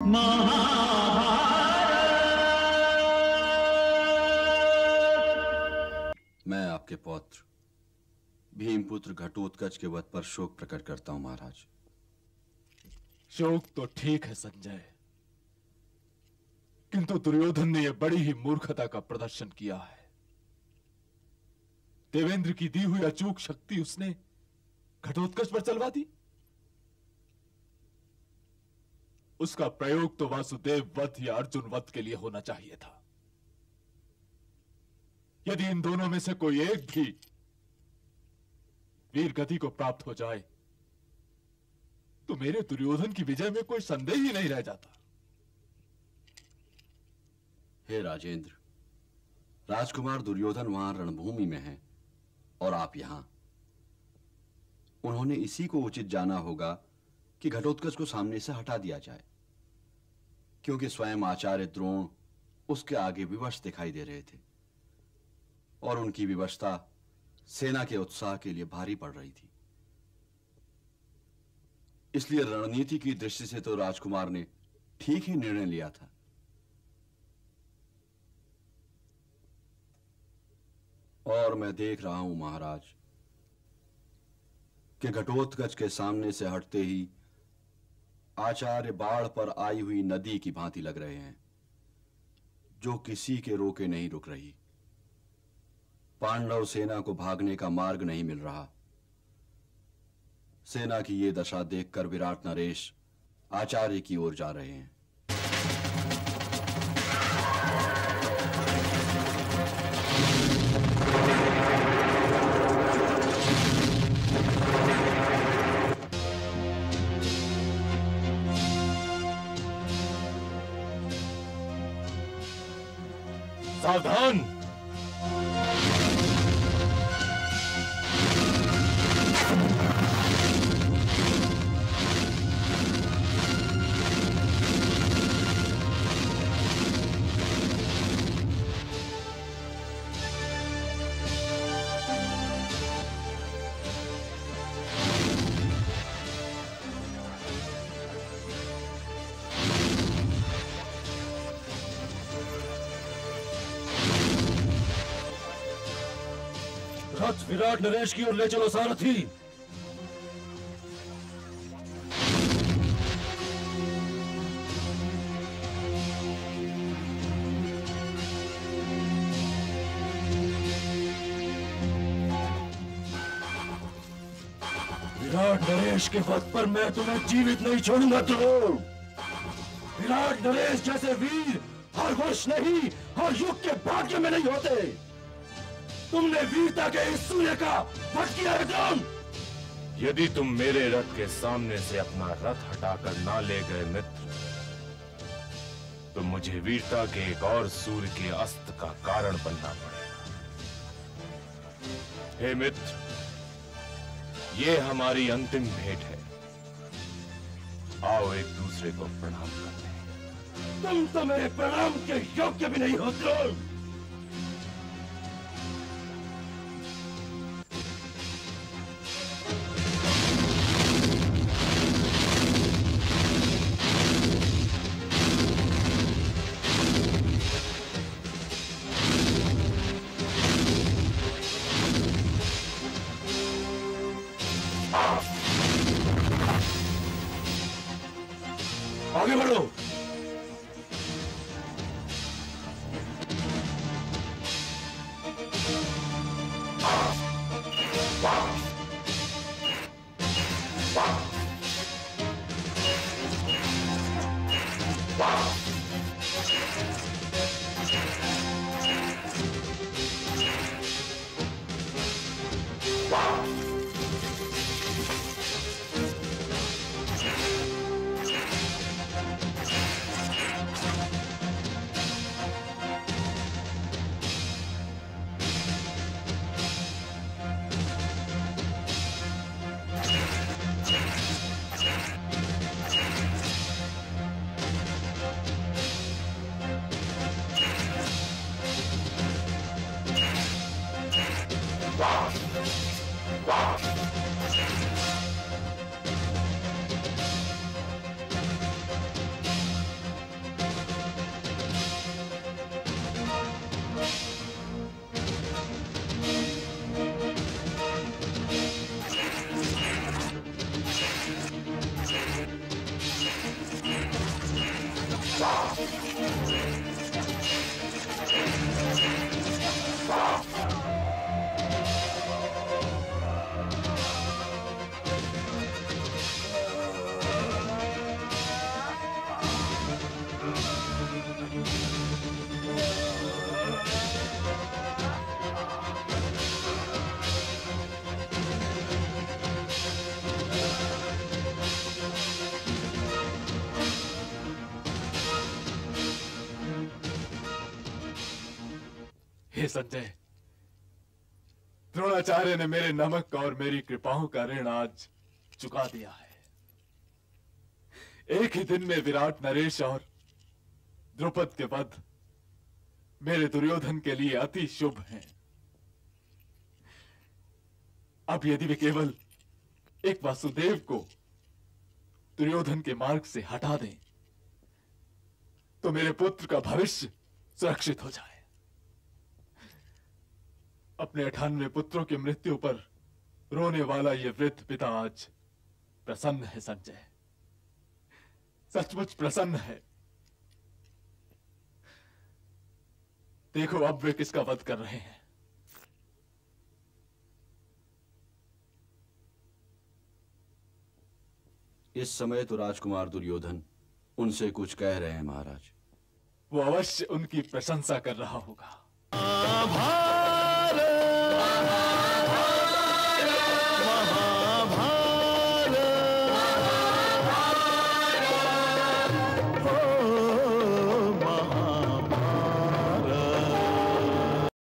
मैं आपके पौत्र भीमपुत्र घटोत्कच के वध पर शोक प्रकट करता हूं महाराज। शोक तो ठीक है संजय, किंतु दुर्योधन ने यह बड़ी ही मूर्खता का प्रदर्शन किया है। देवेंद्र की दी हुई अचूक शक्ति उसने घटोत्कच पर चलवा दी। उसका प्रयोग तो वासुदेव वध या अर्जुन वध के लिए होना चाहिए था। यदि इन दोनों में से कोई एक भी वीर गति को प्राप्त हो जाए तो मेरे दुर्योधन की विजय में कोई संदेह ही नहीं रह जाता। हे राजेंद्र, राजकुमार दुर्योधन वहां रणभूमि में हैं और आप यहां। उन्होंने इसी को उचित जाना होगा कि घटोत्कच को सामने से हटा दिया जाए, क्योंकि स्वयं आचार्य द्रोण उसके आगे विवश दिखाई दे रहे थे और उनकी विवशता सेना के उत्साह के लिए भारी पड़ रही थी। इसलिए रणनीति की दृष्टि से तो राजकुमार ने ठीक ही निर्णय लिया था। और मैं देख रहा हूं महाराज कि घटोत्कच के सामने से हटते ही आचार्य बाढ़ पर आई हुई नदी की भांति लग रहे हैं, जो किसी के रोके नहीं रुक रही। पांडव सेना को भागने का मार्ग नहीं मिल रहा। सेना की ये दशा देखकर विराट नरेश आचार्य की ओर जा रहे हैं। सावधान! विराट नरेश की ओर ले चलो सारथी। विराट नरेश के वध पर मैं तुम्हें जीवित नहीं छोड़ूंगा। ध्रुव, विराट नरेश जैसे वीर हर वर्ष नहीं, हर युग के भाग्य में नहीं होते। तुमने वीरता के इस सूर्य का वध किया है अर्जुन। यदि तुम मेरे रथ के सामने से अपना रथ हटाकर ना ले गए मित्र, तो मुझे वीरता के एक और सूर्य के अस्त का कारण बनना पड़ेगा। हे मित्र, ये हमारी अंतिम भेंट है। आओ एक दूसरे को प्रणाम करते हैं। तुम तो मेरे प्रणाम के योग्य भी नहीं हो द्रोण। आगे बढ़ो। हे संजय, द्रोणाचार्य ने मेरे नमक और मेरी कृपाओं का ऋण आज चुका दिया है। एक ही दिन में विराट नरेश और द्रुपद के वध मेरे दुर्योधन के लिए अति शुभ हैं। अब यदि वे केवल एक वासुदेव को दुर्योधन के मार्ग से हटा दें तो मेरे पुत्र का भविष्य सुरक्षित हो जाए। अपने 98 पुत्रों की मृत्यु पर रोने वाला ये वृद्ध पिता आज प्रसन्न है संजय, सचमुच प्रसन्न है। देखो अब वे किसका वध कर रहे हैं। इस समय तो राजकुमार दुर्योधन उनसे कुछ कह रहे हैं महाराज। वो अवश्य उनकी प्रशंसा कर रहा होगा।